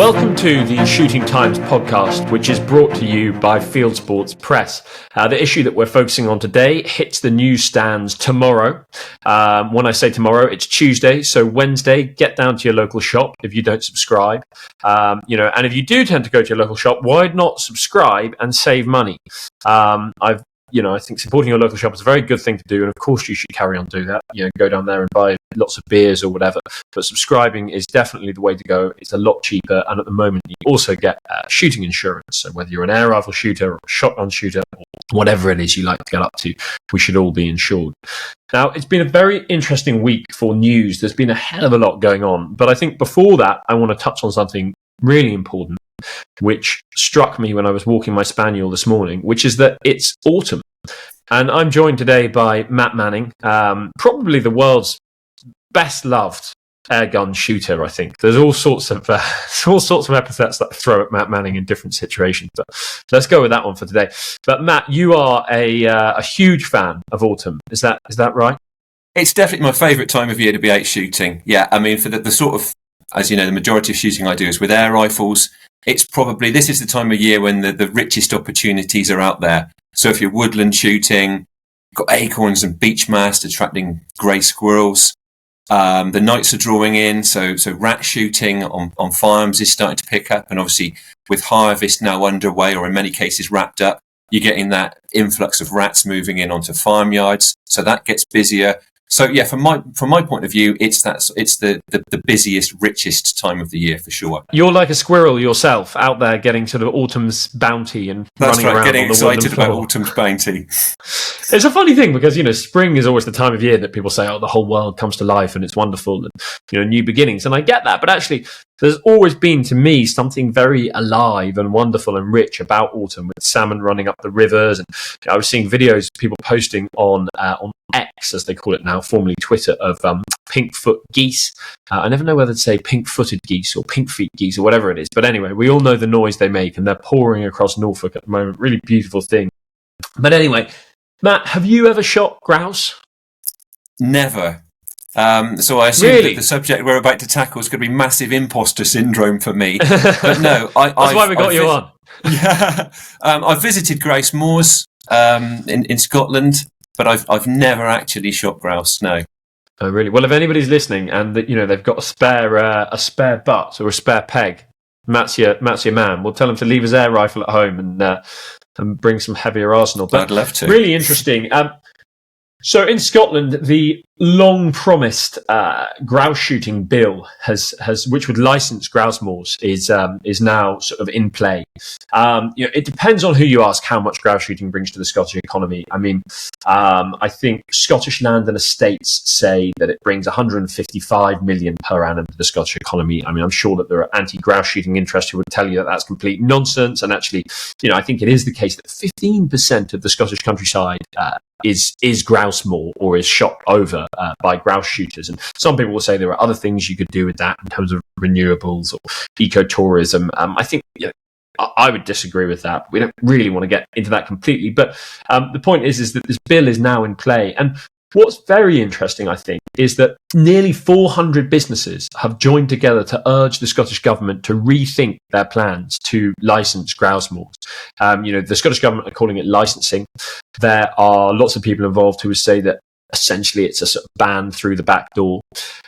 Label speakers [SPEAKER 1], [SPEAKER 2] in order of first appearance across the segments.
[SPEAKER 1] Welcome to the Shooting Times podcast, which is brought to you by Field Sports Press. The issue that we're focusing on today hits the newsstands tomorrow. When I say tomorrow, it's Tuesday. So Wednesday, get down to your local shop if you don't subscribe. And if you do tend to go to your local shop, why not subscribe and save money? I think supporting your local shop is a very good thing to do. And of course, you should carry on doing that. Go down there and buy lots of beers or whatever. But subscribing is definitely the way to go. It's a lot cheaper. And at the moment, you also get shooting insurance. So whether you're an air rifle shooter or a shotgun shooter or whatever it is you like to get up to, we should all be insured. Now, it's been a very interesting week for news. There's been a hell of a lot going on. But I think before that, I want to touch on something really important, which struck me when I was walking my spaniel this morning, which is that it's autumn. And I'm joined today by Matt Manning, probably the world's best loved airgun shooter, I think. There's all sorts of epithets that I throw at Matt Manning in different situations, but let's go with that one for today. But Matt, you are a huge fan of autumn. Is that right?
[SPEAKER 2] It's definitely my favourite time of year to be out shooting. Yeah, I mean, for the sort of, as you know, the majority of shooting I do is with air rifles. This is the time of year when the richest opportunities are out there. So if you're woodland shooting, you've got acorns and beech mast attracting grey squirrels. The nights are drawing in, so rat shooting on farms is starting to pick up. And obviously with harvest now underway, or in many cases wrapped up, you're getting that influx of rats moving in onto farmyards. So that gets busier. So yeah, from my point of view, it's the busiest, richest time of the year for sure.
[SPEAKER 1] You're like a squirrel yourself, out there getting sort of autumn's bounty and running around
[SPEAKER 2] getting
[SPEAKER 1] on the
[SPEAKER 2] excited about
[SPEAKER 1] floor.
[SPEAKER 2] autumn's bounty.
[SPEAKER 1] It's a funny thing because spring is always the time of year that people say, "Oh, the whole world comes to life and it's wonderful and new beginnings." And I get that, but actually, there's always been to me something very alive and wonderful and rich about autumn, with salmon running up the rivers. And I was seeing videos people posting on X, as they call it now, formerly Twitter, of pink-foot geese. I never know whether to say pink-footed geese or pink-feet geese or whatever it is. But anyway, we all know the noise they make, and they're pouring across Norfolk at the moment. Really beautiful thing. But anyway, Matt, have you ever shot grouse?
[SPEAKER 2] Never. So I assume that the subject we're about to tackle is going to be massive imposter syndrome for me. But no,
[SPEAKER 1] that's why we got you on.
[SPEAKER 2] Yeah, I've visited grouse moors in Scotland, but I've never actually shot grouse. No.
[SPEAKER 1] Oh, really? Well, if anybody's listening and they've got a spare butt or a spare peg, Matt's your man. We'll tell him to leave his air rifle at home and bring some heavier arsenal. But
[SPEAKER 2] I'd love to.
[SPEAKER 1] Really interesting. So in Scotland, the long-promised grouse shooting bill which would license grouse moors, is now sort of in play. It depends on who you ask how much grouse shooting brings to the Scottish economy. I mean, I think Scottish Land and Estates say that it brings 155 million per annum to the Scottish economy. I mean, I'm sure that there are anti-grouse shooting interests who would tell you that that's complete nonsense. And actually, I think it is the case that 15% of the Scottish countryside is grouse moor or is shot over by grouse shooters. And some people will say there are other things you could do with that in terms of renewables or ecotourism. I think I would disagree with that. We don't really want to get into that completely. But the point is that this bill is now in play. And what's very interesting, I think, is that nearly 400 businesses have joined together to urge the Scottish Government to rethink their plans to license grouse moors. The Scottish Government are calling it licensing. There are lots of people involved who would say that essentially it's a sort of ban through the back door.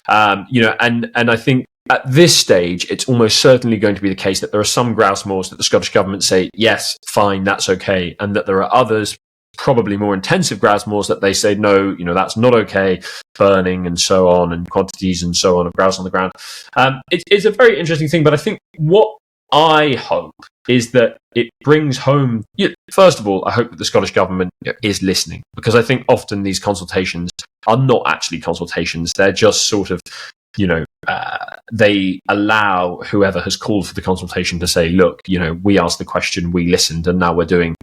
[SPEAKER 1] And I think at this stage, it's almost certainly going to be the case that there are some grouse moors that the Scottish Government say, yes, fine, that's okay. And that there are others, probably more intensive grouse moors, that they say, no, that's not okay, burning and so on, and quantities and so on of grouse on the ground. It's a very interesting thing, but I think what I hope is that it brings home, first of all, I hope that the Scottish Government is listening, because I think often these consultations are not actually consultations. They're just sort of, they allow whoever has called for the consultation to say, look, we asked the question, we listened, and now we're doing,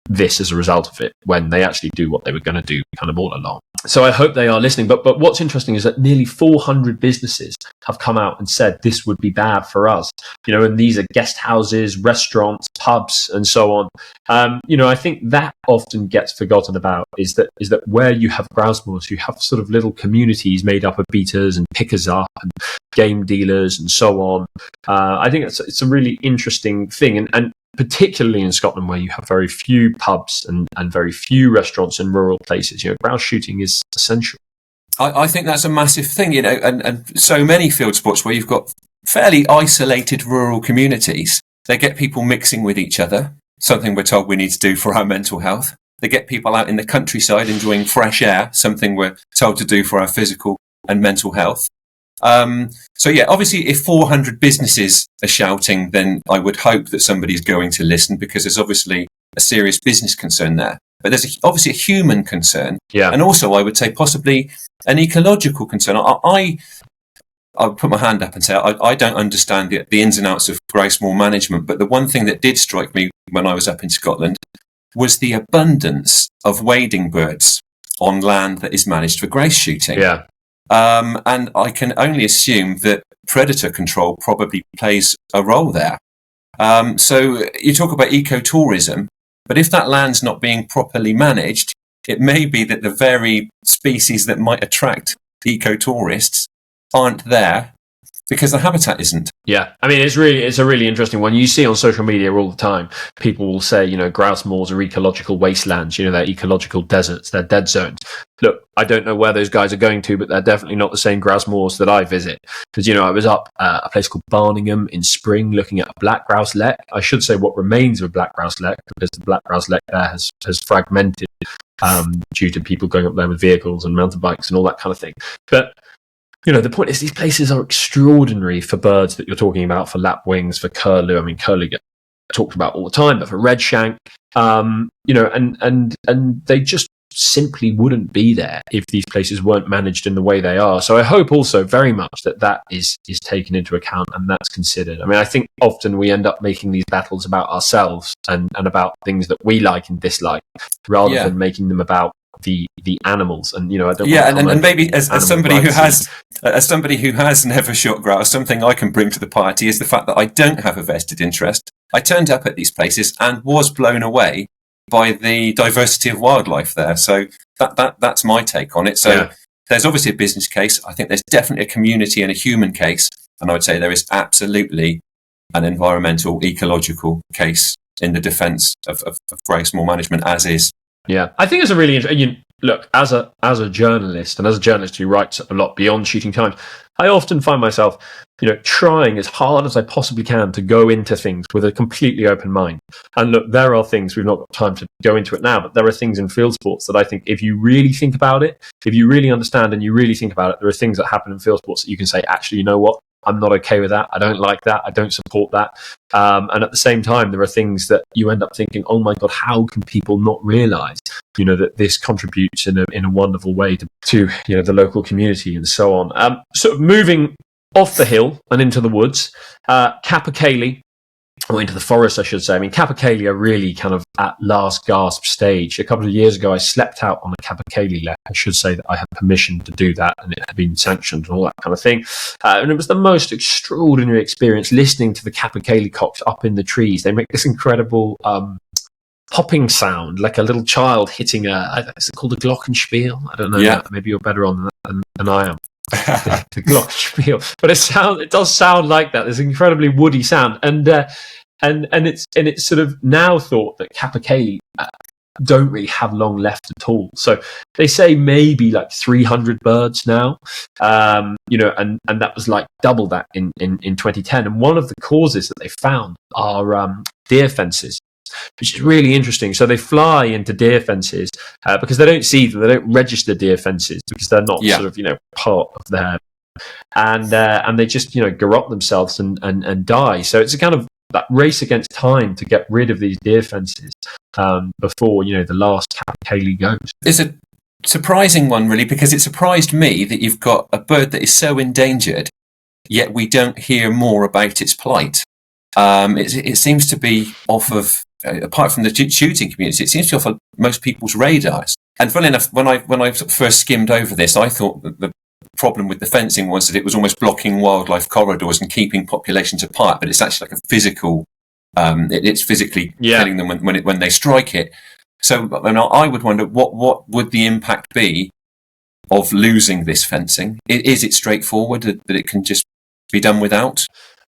[SPEAKER 1] this as a result of it, when they actually do what they were going to do kind of all along. So I hope they are listening. But what's interesting is that nearly 400 businesses have come out and said this would be bad for us. And these are guest houses, restaurants, pubs, and so on. I think that often gets forgotten about is that where you have grouse moors, you have sort of little communities made up of beaters and pickers up and game dealers and so on. I think it's a really interesting thing, and particularly in Scotland, where you have very few pubs and very few restaurants in rural places. Grouse shooting is essential.
[SPEAKER 2] I think that's a massive thing, and so many field sports where you've got fairly isolated rural communities, they get people mixing with each other, something we're told we need to do for our mental health. They get people out in the countryside enjoying fresh air, something we're told to do for our physical and mental health. So yeah, obviously if 400 businesses are shouting, then I would hope that somebody's going to listen, because there's obviously a serious business concern there. But there's obviously a human concern.
[SPEAKER 1] Yeah.
[SPEAKER 2] And also I would say possibly an ecological concern. I would put my hand up and say I don't understand the ins and outs of grouse moor management, but the one thing that did strike me when I was up in Scotland was the abundance of wading birds on land that is managed for grouse shooting.
[SPEAKER 1] Yeah.
[SPEAKER 2] And I can only assume that predator control probably plays a role there. So you talk about ecotourism, but if that land's not being properly managed, it may be that the very species that might attract ecotourists aren't there because the habitat isn't.
[SPEAKER 1] Yeah, I mean, it's a really interesting one. You see on social media all the time, people will say, grouse moors are ecological wastelands, they're ecological deserts, they're dead zones. Look, I don't know where those guys are going to, but they're definitely not the same grouse moors that I visit. Because, I was up at a place called Barningham in spring looking at a black grouse lek. I should say what remains of a black grouse lek, because the black grouse lek there has fragmented due to people going up there with vehicles and mountain bikes and all that kind of thing. But the point is these places are extraordinary for birds that you're talking about, for lapwings, for curlew. I mean, curlew get talked about all the time, but for redshank, and they just simply wouldn't be there if these places weren't managed in the way they are. So I hope also very much that is taken into account and that's considered. I mean, I think often we end up making these battles about ourselves and about things that we like and dislike, rather than making them about the animals. And I don't
[SPEAKER 2] and maybe as somebody who has never shot grouse, something I can bring to the party is the fact that I don't have a vested interest. I turned up at these places and was blown away by the diversity of wildlife there. So that's my take on it. So there's obviously a business case. I think there's definitely a community and a human case, and I would say there is absolutely an environmental, ecological case in the defence of grouse moor management as is.
[SPEAKER 1] Yeah, I think it's a really interesting. Look, as a journalist, and as a journalist who writes a lot beyond shooting times, I often find myself, trying as hard as I possibly can to go into things with a completely open mind. And look, there are things, we've not got time to go into it now, but there are things in field sports that I think if you really think about it, if you really understand and you really think about it, there are things that happen in field sports that you can say, actually, you know what? I'm not okay with that. I don't like that. I don't support that. And at the same time, there are things that you end up thinking, oh my God, how can people not realise, that this contributes in a wonderful way to the local community and so on. Sort of moving off the hill and into the woods, capercaillie, or into the forest, I should say. I mean, capercaillie are really kind of at last gasp stage. A couple of years ago, I slept out on a capercaillie lek. I should say that I had permission to do that, and it had been sanctioned and all that kind of thing. And it was the most extraordinary experience listening to the capercaillie cocks up in the trees. They make this incredible popping sound, like a little child hitting is it called a glockenspiel? I don't know.
[SPEAKER 2] Yeah.
[SPEAKER 1] Maybe you're better on that than I am. The glockenspiel, but it does sound like that. There's an incredibly woody sound, and it's sort of now thought that capercaillie don't really have long left at all. So they say maybe like 300 birds now, and that was like double that in 2010. And one of the causes that they found are deer fences, which is really interesting. So they fly into deer fences because they don't see them. They don't register deer fences because they're not sort of part of their, and they just garrot themselves and die. So it's a kind of that race against time to get rid of these deer fences before the last capercaillie goes.
[SPEAKER 2] It's a surprising one, really, because it surprised me that you've got a bird that is so endangered, yet we don't hear more about its plight. It seems to be off of apart from the shooting community, it seems to be off most people's radars. And funnily enough, when I first skimmed over this, I thought that the problem with the fencing was that it was almost blocking wildlife corridors and keeping populations apart. But it's actually like a physical. It's physically killing them when they strike it. So, and I would wonder what would the impact be of losing this fencing? Is it straightforward that it can just be done without?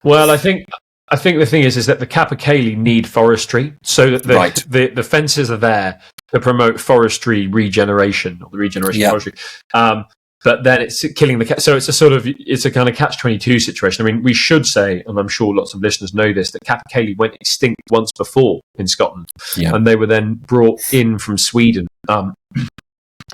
[SPEAKER 1] Well, I think the thing is that the capercaillie need forestry, so that the fences are there to promote forestry regeneration, or the regeneration of forestry. But then it's killing so it's a kind of catch-22 situation. I mean, we should say, and I'm sure lots of listeners know this, that capercaillie went extinct once before in Scotland, and they were then brought in from Sweden.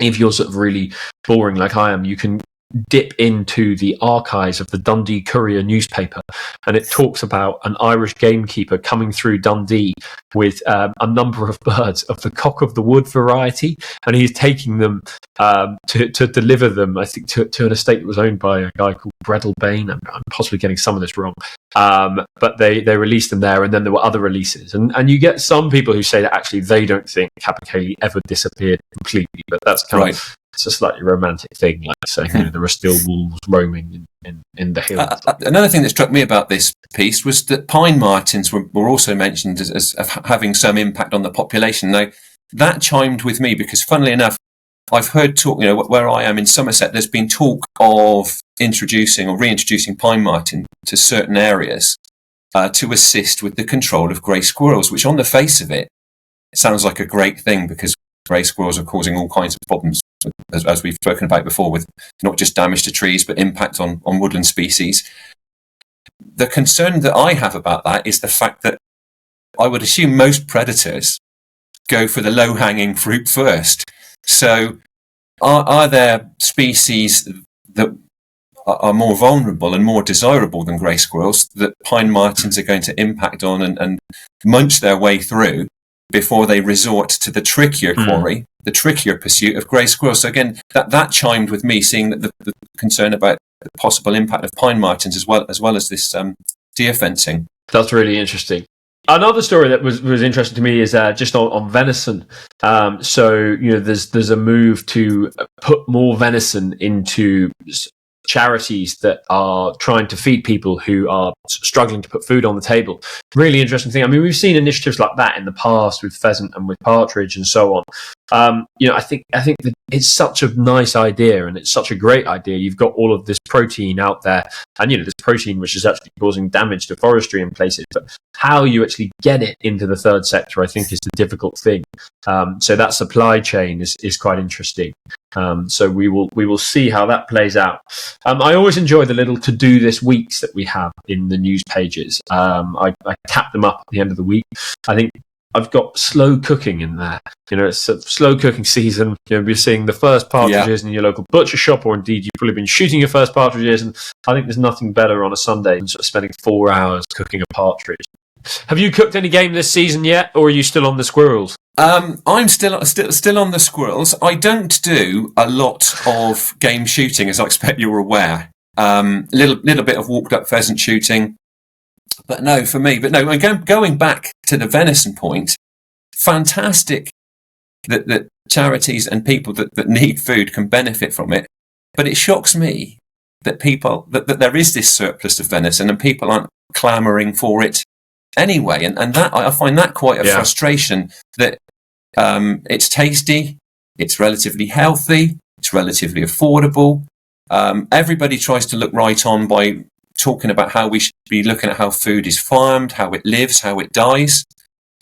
[SPEAKER 1] If you're sort of really boring like I am, you can dip into the archives of the Dundee Courier newspaper, and it talks about an Irish gamekeeper coming through Dundee with a number of birds of the cock of the wood variety, and he's taking them to deliver them, I think, to an estate that was owned by a guy called Breadalbane. I'm possibly getting some of this wrong, but they released them there, and then there were other releases, and you get some people who say that actually they don't think capercaillie ever disappeared completely, but that's kind of, it's a slightly romantic thing, like saying there are still wolves roaming in the hills.
[SPEAKER 2] Another thing that struck me about this piece was that pine martens were also mentioned as having some impact on the population. Now, that chimed with me because, funnily enough, I've heard talk, where I am in Somerset, there's been talk of introducing or reintroducing pine marten to certain areas to assist with the control of grey squirrels, which on the face of it sounds like a great thing because grey squirrels are causing all kinds of problems, as we've spoken about before, with not just damage to trees, but impact on woodland species. The concern that I have about that is the fact that I would assume most predators go for the low-hanging fruit first. So are there species that are more vulnerable and more desirable than grey squirrels that pine martens are going to impact on and munch their way through before they resort to the trickier quarry, the trickier pursuit of grey squirrels? So again, that chimed with me, seeing that the concern about the possible impact of pine martens as well as this deer fencing.
[SPEAKER 1] That's really interesting. Another story that was interesting to me is just on venison. So there's a move to put more venison into charities that are trying to feed people who are struggling to put food on the table. Really interesting thing. I mean, we've seen initiatives like that in the past with pheasant and with partridge and so on. I think that it's such a nice idea, and it's such a great idea. You've got all of this protein out there, and this protein which is actually causing damage to forestry in places. But how you actually get it into the third sector, I think, is the difficult thing. So that supply chain is quite interesting. So we will see how that plays out. I always enjoy the little to-do this weeks that we have in the news pages. I tap them up at the end of the week. I think I've got slow cooking in there. It's a slow cooking season. We're seeing the first partridges in your local butcher shop, or indeed you've probably been shooting your first partridges. And I think there's nothing better on a Sunday than sort of spending 4 hours cooking a partridge. Have you cooked any game this season yet, or are you still on the squirrels?
[SPEAKER 2] I'm still on the squirrels. I don't do a lot of game shooting, as I expect you're aware. Little bit of walked up pheasant shooting, but no, for me. But no, going back to the venison point, fantastic that charities and people that need food can benefit from it. But it shocks me that that there is this surplus of venison and people aren't clamouring for it anyway, and that I find that quite a frustration. That it's tasty, it's relatively healthy, it's relatively affordable. Everybody tries to look right on by talking about how we should be looking at how food is farmed, how it lives, how it dies.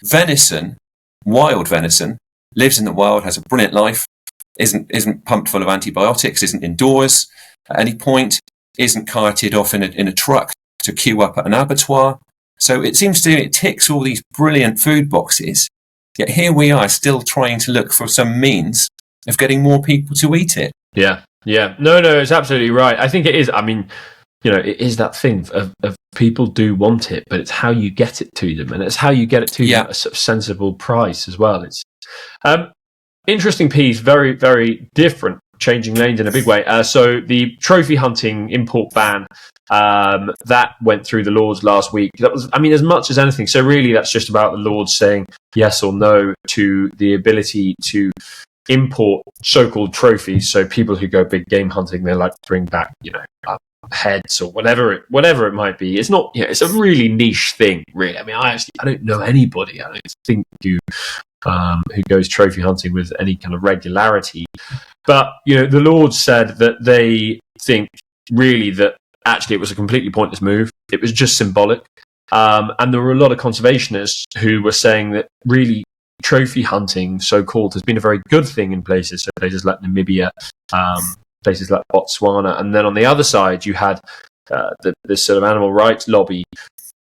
[SPEAKER 2] Venison, wild venison, lives in the wild, has a brilliant life, isn't pumped full of antibiotics, isn't indoors at any point, isn't carted off in a truck to queue up at an abattoir. So it seems to it ticks all these brilliant food boxes, yet here we are still trying to look for some means of getting more people to eat it.
[SPEAKER 1] Yeah. No, it's absolutely right. I think it is. I mean, it is that thing of people do want it, but it's how you get it to them, and it's how you get it to them at a sort of sensible price as well. It's interesting piece, very, very different changing lanes in a big way. So the trophy hunting import ban that went through the Lords last week. That was, I mean, as much as anything. So really, that's just about the Lords saying yes or no to the ability to import so-called trophies. So people who go big game hunting, they like to bring back, heads or whatever it might be. It's not, it's a really niche thing, really. I mean, I don't know anybody, I don't think, who goes trophy hunting with any kind of regularity. But the Lords said that they think really that actually it was a completely pointless move. It was just symbolic. And there were a lot of conservationists who were saying that really trophy hunting, so-called, has been a very good thing in places. So places like Namibia, places like Botswana. And then on the other side, you had this sort of animal rights lobby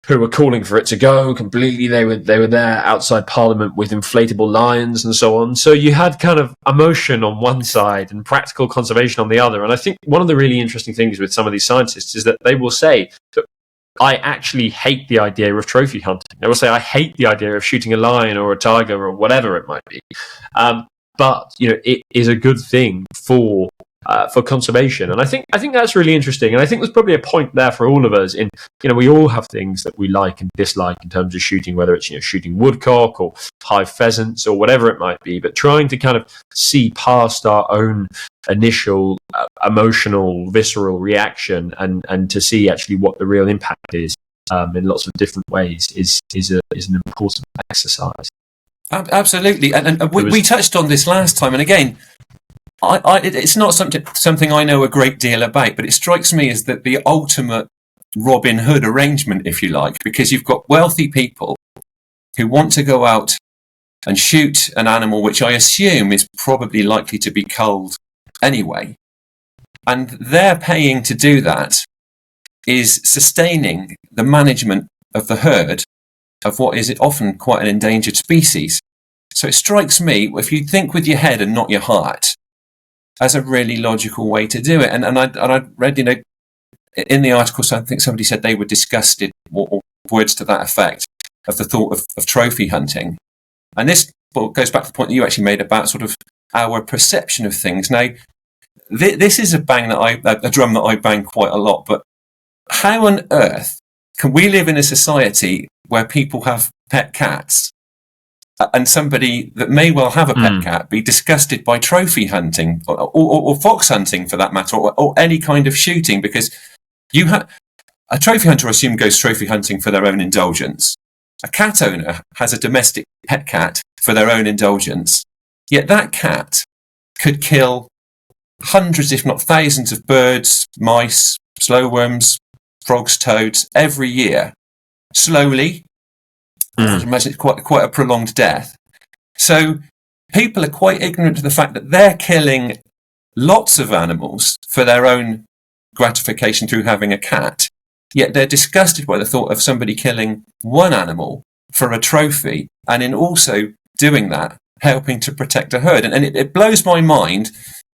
[SPEAKER 1] who were calling for it to go completely. They were there outside Parliament with inflatable lions and so on. So you had kind of emotion on one side and practical conservation on the other. And I think one of the really interesting things with some of these scientists is that they will say that I actually hate the idea of trophy hunting. They will say, I hate the idea of shooting a lion or a tiger or whatever it might be. But it is a good thing for conservation, and I think that's really interesting. And I think there's probably a point there for all of us. In we all have things that we like and dislike in terms of shooting, whether it's shooting woodcock or high pheasants or whatever it might be. But trying to kind of see past our own initial emotional, visceral reaction and to see actually what the real impact is in lots of different ways is an important exercise.
[SPEAKER 2] Absolutely, and we touched on this last time, and again, it's not something I know a great deal about, but it strikes me as that the ultimate Robin Hood arrangement, if you like, because you've got wealthy people who want to go out and shoot an animal which I assume is probably likely to be culled anyway, and their paying to do that is sustaining the management of the herd of what is often quite an endangered species. So it strikes me, if you think with your head and not your heart, as a really logical way to do it. And I read, in the article, so I think somebody said they were disgusted, or words to that effect, of the thought of trophy hunting. And this goes back to the point that you actually made about sort of our perception of things. Now, this is a drum that I bang quite a lot, but how on earth can we live in a society where people have pet cats and somebody that may well have a pet cat be disgusted by trophy hunting or fox hunting for that matter, or any kind of shooting? Because a trophy hunter, I assume, goes trophy hunting for their own indulgence. A cat owner has a domestic pet cat for their own indulgence. Yet that cat could kill hundreds, if not thousands, of birds, mice, slowworms, frogs, toads every year, slowly. I imagine it's quite a prolonged death. So people are quite ignorant to the fact that they're killing lots of animals for their own gratification through having a cat, yet they're disgusted by the thought of somebody killing one animal for a trophy, and in also doing that, helping to protect a herd. And it blows my mind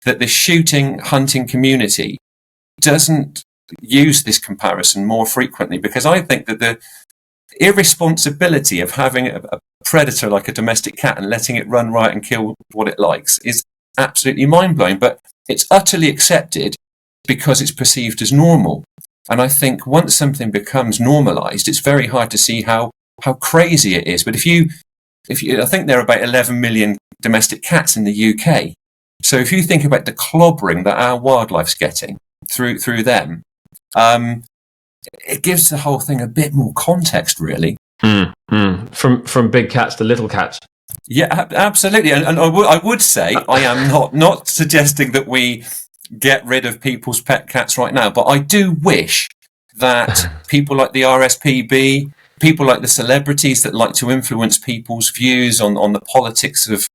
[SPEAKER 2] that the shooting, hunting community doesn't use this comparison more frequently, because I think that the irresponsibility of having a predator like a domestic cat and letting it run riot and kill what it likes is absolutely mind-blowing, but it's utterly accepted because it's perceived as normal. And I think once something becomes normalized, it's very hard to see how crazy it is. But if you I think there are about 11 million domestic cats in the UK. So if you think about the clobbering that our wildlife's getting through them, it gives the whole thing a bit more context, really.
[SPEAKER 1] From big cats to little cats.
[SPEAKER 2] Yeah, absolutely. And I would say I am not suggesting that we get rid of people's pet cats right now, but I do wish that people like the RSPB, people like the celebrities that like to influence people's views on the politics of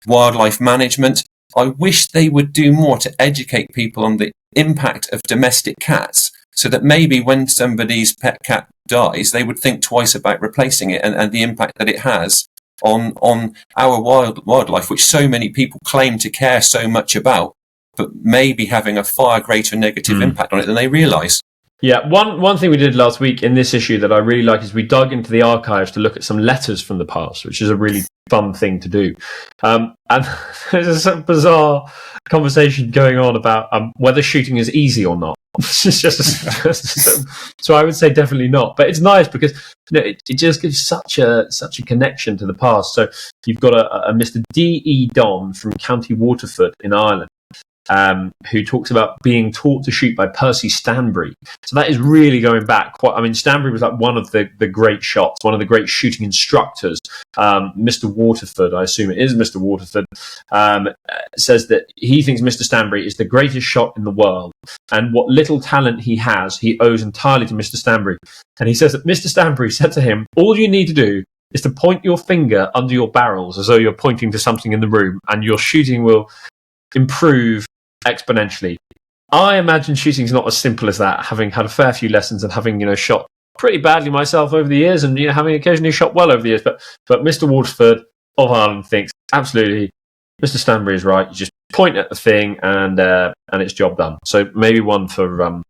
[SPEAKER 2] wildlife management, I wish they would do more to educate people on the impact of domestic cats, so that maybe when somebody's pet cat dies, they would think twice about replacing it and the impact that it has on our wildlife, which so many people claim to care so much about, but maybe having a far greater negative impact on it than they realise.
[SPEAKER 1] Yeah, one thing we did last week in this issue that I really like is we dug into the archives to look at some letters from the past, which is a really fun thing to do. And there's a bizarre conversation going on about whether shooting is easy or not. So I would say definitely not. But it's nice because it just gives such a connection to the past. So you've got a Mr. D.E. Don from County Waterford in Ireland, who talks about being taught to shoot by Percy Stanbury. So that is really going back. Stanbury was like one of the great shots, one of the great shooting instructors. Mr. Waterford, I assume it is Mr. Waterford, says that he thinks Mr. Stanbury is the greatest shot in the world, and what little talent he has, he owes entirely to Mr. Stanbury. And he says that Mr. Stanbury said to him, all you need to do is to point your finger under your barrels as though you're pointing to something in the room, and your shooting will improve exponentially. I imagine shooting is not as simple as that, having had a fair few lessons and having shot pretty badly myself over the years, and having occasionally shot well over the years. But Mr. Waterford of Ireland thinks absolutely Mr. Stanbury is right. You just point at the thing and it's job done. So maybe one for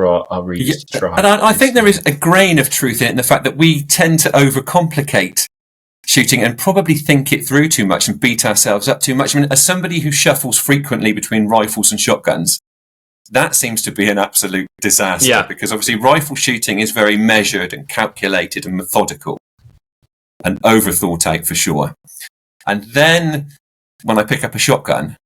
[SPEAKER 1] our readers to try.
[SPEAKER 2] And I think there is a grain of truth in it, in the fact that we tend to overcomplicate shooting and probably think it through too much and beat ourselves up too much. I mean, as somebody who shuffles frequently between rifles and shotguns, that seems to be an absolute disaster, because obviously rifle shooting is very measured and calculated and methodical and overthought out for sure. And then when I pick up a shotgun,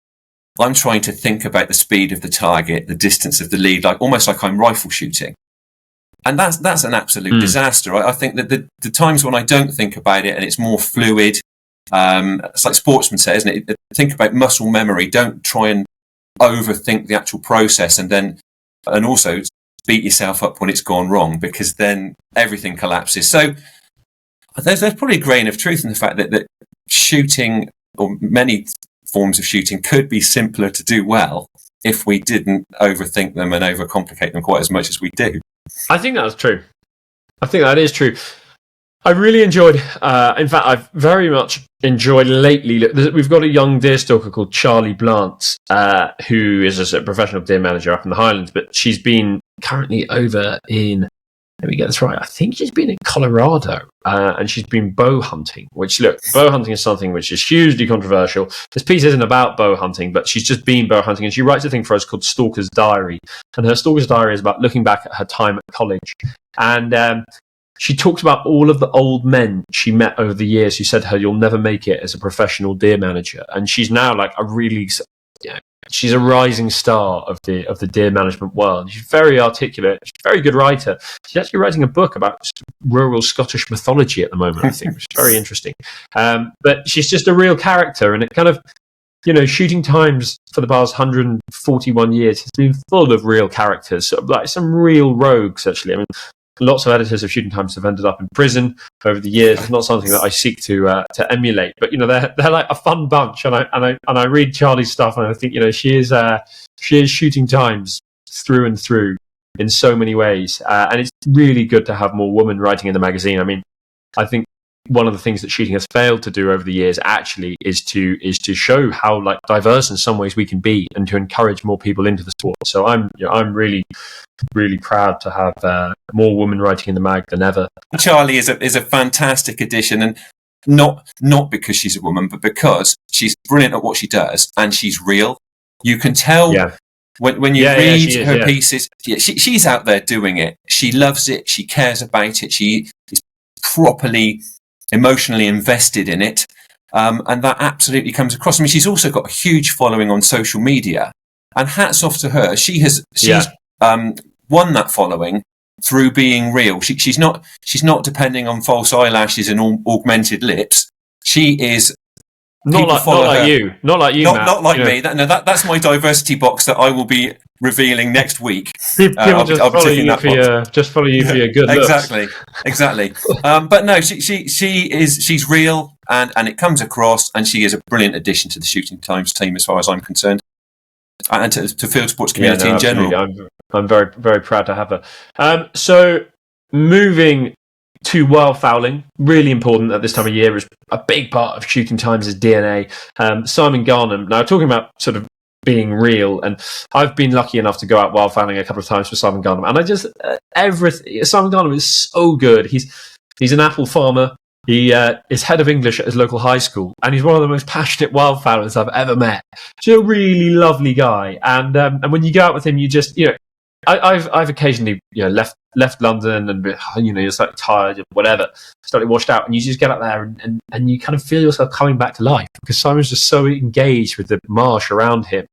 [SPEAKER 2] I'm trying to think about the speed of the target, the distance of the lead, almost like I'm rifle shooting. And that's an absolute disaster. I think that the times when I don't think about it and it's more fluid, it's like sportsman says, isn't it? Think about muscle memory. Don't try and overthink the actual process and also beat yourself up when it's gone wrong, because then everything collapses. So there's probably a grain of truth in the fact that shooting, or many forms of shooting, could be simpler to do well if we didn't overthink them and overcomplicate them quite as much as we do.
[SPEAKER 1] I think that's true. I think that is true. I really enjoyed, in fact, I've very much enjoyed lately. We've got a young deer stalker called Charlie Blance, who is a professional deer manager up in the Highlands, but she's been currently over in, let me get this right, I think she's been in Colorado, and she's been bow hunting, which, look, bow hunting is something which is hugely controversial. This piece isn't about bow hunting, but she's just been bow hunting, and she writes a thing for us called Stalker's Diary, and her Stalker's Diary is about looking back at her time at college. And she talks about all of the old men she met over the years who said to her, you'll never make it as a professional deer manager. And she's now like a really, she's a rising star of the deer management world. She's very articulate. She's a very good writer. She's actually writing a book about rural Scottish mythology at the moment, I think, which is very interesting. But she's just a real character, and it kind of, Shooting Times for the past 141 years has been full of real characters, sort of like some real rogues, actually. I mean, lots of editors of Shooting Times have ended up in prison over the years. It's not something that I seek to emulate, but they're like a fun bunch. And I read Charlie's stuff, and I think she is Shooting Times through and through in so many ways. And it's really good to have more women writing in the magazine. I mean, I think one of the things that shooting has failed to do over the years actually is to show how diverse in some ways we can be, and to encourage more people into the sport. So I'm really, really proud to have more women writing in the mag than ever.
[SPEAKER 2] Charlie is a fantastic addition, and not because she's a woman, but because she's brilliant at what she does, and she's real. You can tell when you read her pieces. Yeah, she's out there doing it. She loves it. She cares about it. She is properly emotionally invested in it, and that absolutely comes across. I mean, she's also got a huge following on social media, and hats off to her. She's won that following through being real. She's not depending on false eyelashes and augmented lips. She is
[SPEAKER 1] not like you, Matt,
[SPEAKER 2] not like me. That's my diversity box that I will be revealing next week.
[SPEAKER 1] People just follow you for your good looks.
[SPEAKER 2] Exactly. But no, she's real, and it comes across, and she is a brilliant addition to the Shooting Times team as far as I'm concerned, and to field sports community in general.
[SPEAKER 1] I'm very, very proud to have her. So moving to wildfowling, really important at this time of year, is a big part of Shooting Times' DNA. Simon Garnham, now talking about sort of being real. And I've been lucky enough to go out wildfowling a couple of times with Simon Garnham, and I just everything. Simon Garnham is so good. He's an apple farmer. He is head of English at his local high school, and he's one of the most passionate wildfowlers I've ever met. He's a really lovely guy, and when you go out with him, you just I've occasionally left London and you're slightly tired or whatever, slightly washed out, and you just get up there and you kind of feel yourself coming back to life because Simon's just so engaged with the marsh around him.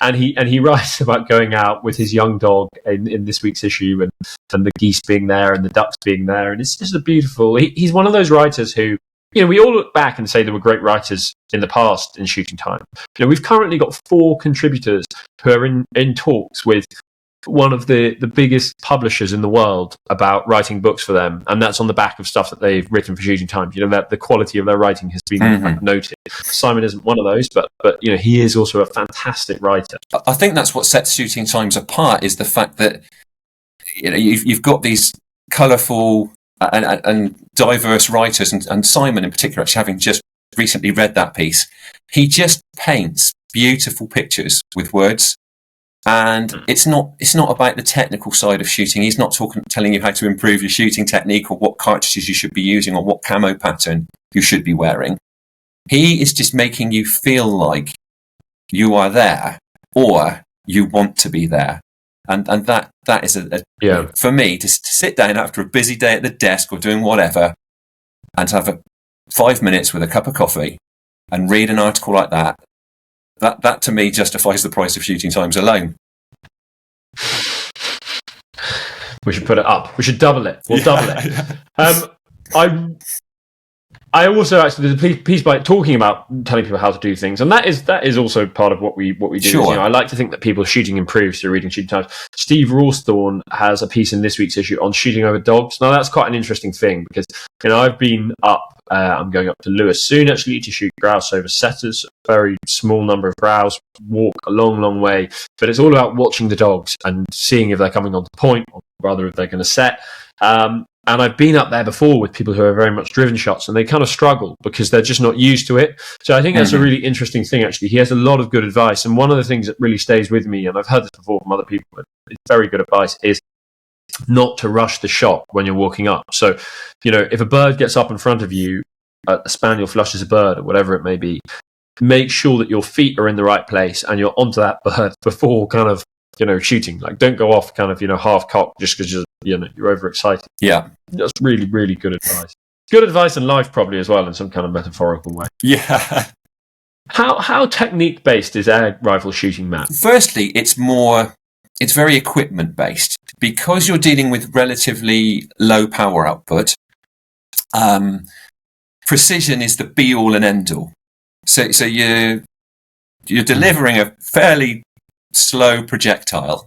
[SPEAKER 1] And he writes about going out with his young dog in this week's issue, and the geese being there and the ducks being there, and it's just a beautiful. He's one of those writers who, we all look back and say there were great writers in the past in Shooting Time. We've currently got 4 contributors who are in talks with one of the biggest publishers in the world about writing books for them, and that's on the back of stuff that they've written for Shooting Time. That the quality of their writing has been noted. Simon isn't one of those, but he is also a fantastic writer.
[SPEAKER 2] I think that's what sets Shooting Times apart, is the fact that you've got these colourful and diverse writers, and Simon in particular, actually having just recently read that piece, he just paints beautiful pictures with words. And it's not about the technical side of shooting. He's not telling you how to improve your shooting technique or what cartridges you should be using or what camo pattern you should be wearing. He is just making you feel like you are there or you want to be there. And that is for me, to sit down after a busy day at the desk or doing whatever and to have 5 minutes with a cup of coffee and read an article like that to me justifies the price of Shooting Times alone.
[SPEAKER 1] We should put it up. We should double it. We'll double it. I also actually did a piece by talking about telling people how to do things, and that is also part of what we do.
[SPEAKER 2] Sure.
[SPEAKER 1] I like to think that people's shooting improves through reading Shooting Times. Steve Rawsthorne has a piece in this week's issue on shooting over dogs. Now that's quite an interesting thing because I've been up. I'm going up to Lewis soon actually to shoot grouse over setters. A very small number of grouse, walk a long way, but it's all about watching the dogs and seeing if they're coming onto point, or rather if they're going to set. And I've been up there before with people who are very much driven shots, and they kind of struggle because they're just not used to it. So I think that's a really interesting thing, actually. He has a lot of good advice. And one of the things that really stays with me, and I've heard this before from other people, but it's very good advice, is not to rush the shot when you're walking up. So, if a bird gets up in front of you, a spaniel flushes a bird or whatever it may be, make sure that your feet are in the right place and you're onto that bird before kind of, shooting. Like, don't go off kind of, half cocked just because you're overexcited.
[SPEAKER 2] Yeah.
[SPEAKER 1] That's really, really good advice. Good advice in life, probably, as well, in some kind of metaphorical way.
[SPEAKER 2] Yeah.
[SPEAKER 1] How technique based is air rifle shooting, Matt?
[SPEAKER 2] Firstly, it's very equipment based because you're dealing with relatively low power output. Precision is the be all and end all. So you're delivering a fairly slow projectile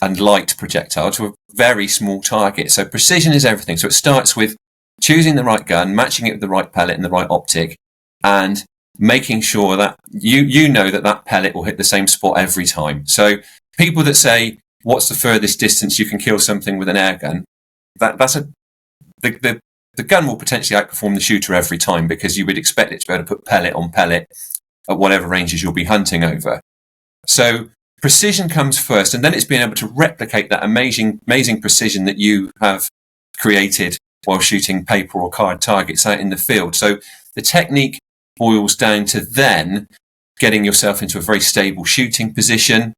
[SPEAKER 2] and light projectile to a very small target. So precision is everything. So it starts with choosing the right gun, matching it with the right pellet and the right optic, and making sure that you know that pellet will hit the same spot every time. So people that say, what's the furthest distance you can kill something with an air gun? The gun will potentially outperform the shooter every time because you would expect it to be able to put pellet on pellet at whatever ranges you'll be hunting over. So precision comes first, and then it's being able to replicate that amazing precision that you have created while shooting paper or card targets out in the field. So the technique boils down to then getting yourself into a very stable shooting position.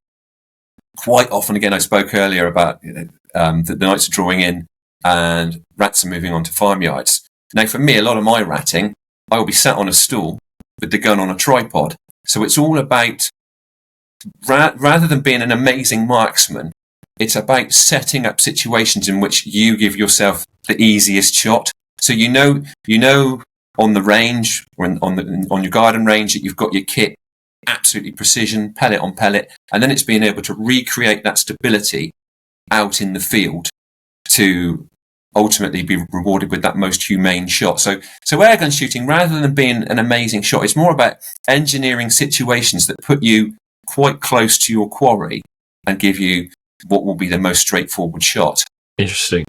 [SPEAKER 2] Quite often, again, I spoke earlier about the nights are drawing in and rats are moving on to farmyards. Now, for me, a lot of my ratting, I will be sat on a stool with the gun on a tripod. So it's all about, rather than being an amazing marksman, it's about setting up situations in which you give yourself the easiest shot. So you know on the range or on your garden range that you've got your kit absolutely precision, pellet on pellet, and then it's being able to recreate that stability out in the field to ultimately be rewarded with that most humane shot. So airgun shooting, rather than being an amazing shot, it's more about engineering situations that put you quite close to your quarry and give you what will be the most straightforward shot.
[SPEAKER 1] Interesting.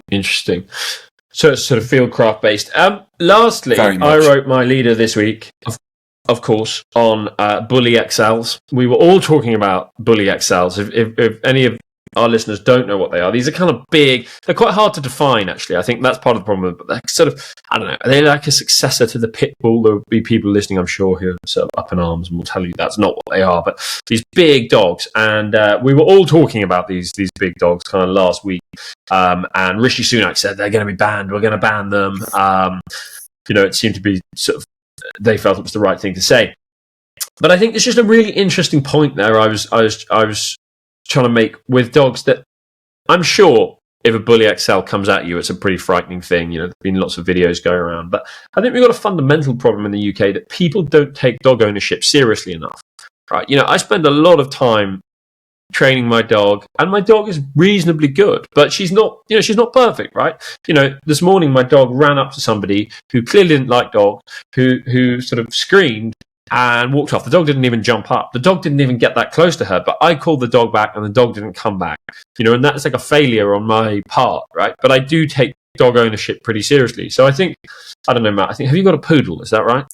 [SPEAKER 1] So it's sort of fieldcraft based. Lastly, I wrote my leader this week. of course, on Bully XLs. We were all talking about Bully XLs. If any of our listeners don't know what they are, these are kind of big. They're quite hard to define, actually. I think that's part of the problem. But they're sort of, I don't know, are they like a successor to the pit bull? There will be people listening, I'm sure, who are sort of up in arms and will tell you that's not what they are. But these big dogs, and we were all talking about these big dogs kind of last week. And Rishi Sunak said they're going to be banned. We're going to ban them. It seemed to be sort of, they felt it was the right thing to say. But I think there's just a really interesting point there. I was trying to make with dogs that I'm sure if a Bully XL comes at you, it's a pretty frightening thing. There's been lots of videos going around. But I think we've got a fundamental problem in the UK that people don't take dog ownership seriously enough. Right? I spend a lot of time training my dog, and my dog is reasonably good, but she's not perfect, right? This morning my dog ran up to somebody who clearly didn't like dogs, who sort of screamed and walked off. The dog didn't even jump up. The dog didn't even get that close to her, but I called the dog back and the dog didn't come back. And that's like a failure on my part, right? But I do take dog ownership pretty seriously. So I think, I don't know, Matt, have you got a poodle? Is that right?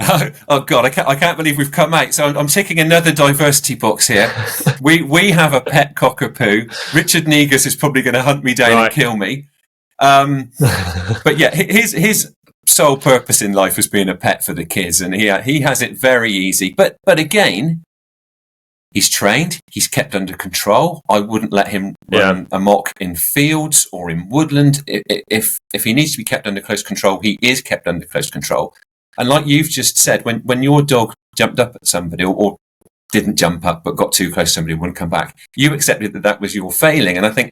[SPEAKER 2] Oh God, I can't believe we've come out. So I'm ticking another diversity box here. we have a pet cockapoo. Richard Negus is probably going to hunt me down and kill me. But yeah, his sole purpose in life was being a pet for the kids, and he has it very easy. But again, he's trained. He's kept under control. I wouldn't let him run amok in fields or in woodland. If he needs to be kept under close control, he is kept under close control. And like you've just said, when your dog jumped up at somebody or didn't jump up but got too close to somebody and wouldn't come back, you accepted that was your failing. And I think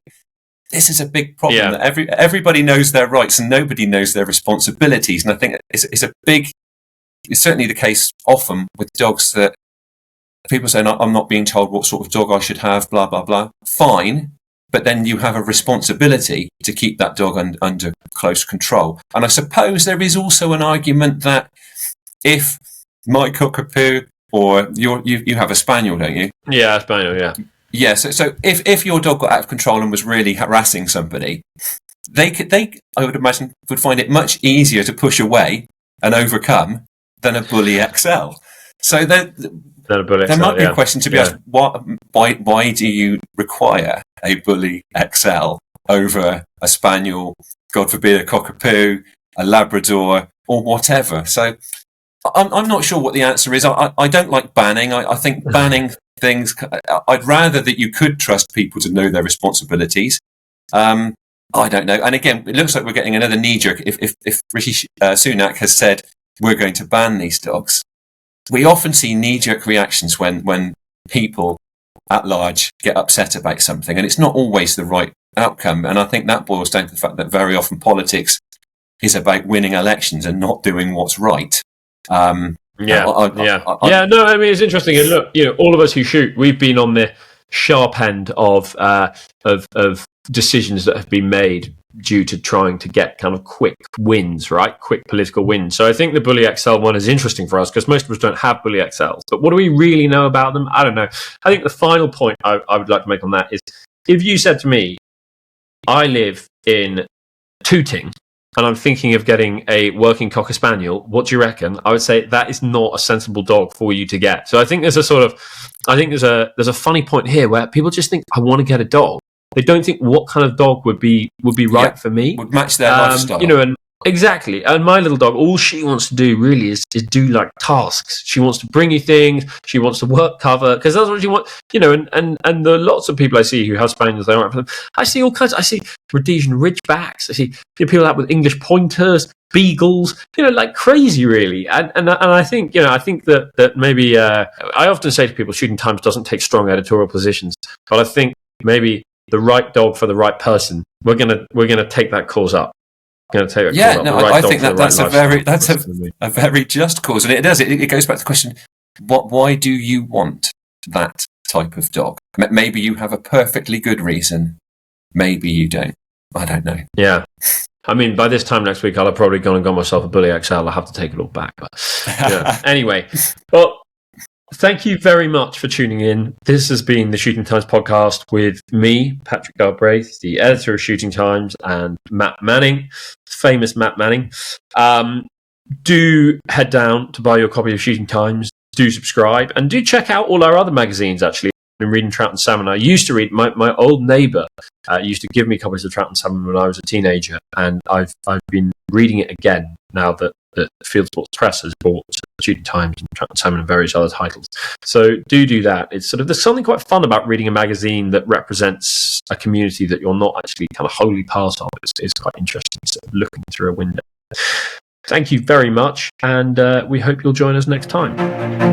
[SPEAKER 2] this is a big problem, that everybody knows their rights and nobody knows their responsibilities. And I think it's certainly the case often with dogs that people say, I'm not being told what sort of dog I should have, blah, blah, blah. Fine. But then you have a responsibility to keep that dog under close control. And I suppose there is also an argument that if my cockapoo, or you have a spaniel, don't you?
[SPEAKER 1] Yeah, a spaniel, yeah.
[SPEAKER 2] Yeah, so if your dog got out of control and was really harassing somebody, they I would imagine would find it much easier to push away and overcome than a Bully XL. So there might be a question to be asked: why do you require a Bully XL over a spaniel, God forbid, a cockapoo, a Labrador, or whatever? So I'm not sure what the answer is. I don't like banning. I think banning things. I'd rather that you could trust people to know their responsibilities. I don't know. And again, it looks like we're getting another knee jerk. If Rishi Sunak has said we're going to ban these dogs, we often see knee jerk reactions when people at large get upset about something, and it's not always the right outcome. And I think that boils down to the fact that very often politics is about winning elections and not doing what's right. No, I mean, it's interesting. And look, all of us who shoot, we've been on the sharp end of decisions that have been made due to trying to get kind of quick wins, right? Quick political wins. So I think the Bully XL one is interesting for us because most of us don't have Bully XLs. But what do we really know about them? I don't know. I think the final point I would like to make on that is, if you said to me, I live in Tooting, and I'm thinking of getting a working Cocker Spaniel, what do you reckon? I would say that is not a sensible dog for you to get. So I think there's a funny point here where people just think, I want to get a dog. They don't think what kind of dog would be right for me. Would match their lifestyle.
[SPEAKER 1] And exactly. And my little dog, all she wants to do really is do like tasks. She wants to bring you things. She wants to work cover because that's what she wants. And the lots of people I see who have spaniels, they don't have them. I see all kinds. I see Rhodesian Ridgebacks. I see people out with English Pointers, Beagles. Like crazy, really. And I think that maybe I often say to people, Shooting Times doesn't take strong editorial positions, but I think maybe the right dog for the right person. We're gonna take that cause up. I think that's a very just cause, and it goes back to the question: why do you want that type of dog? Maybe you have a perfectly good reason. Maybe you don't. I don't know. Yeah. I mean, by this time next week, I'll have probably gone and got myself a Bully XL. I'll have to take it all back. But anyway, well, thank you very much for tuning in. This has been the Shooting Times podcast with me, Patrick Galbraith, the editor of Shooting Times, and Matt Manning, famous Matt Manning. Do head down to buy your copy of Shooting Times. do subscribe and do check out all our other magazines. Actually, I've been reading Trout and Salmon. I used to read, my old neighbour used to give me copies of Trout and Salmon when I was a teenager, and I've been reading it again now that Field Sports Press has bought Shooting Times and Trout and Salmon and various other titles. So do that. It's sort of, there's something quite fun about reading a magazine that represents a community that you're not actually kind of wholly part of. It's quite interesting, sort of looking through a window. Thank you very much, and we hope you'll join us next time.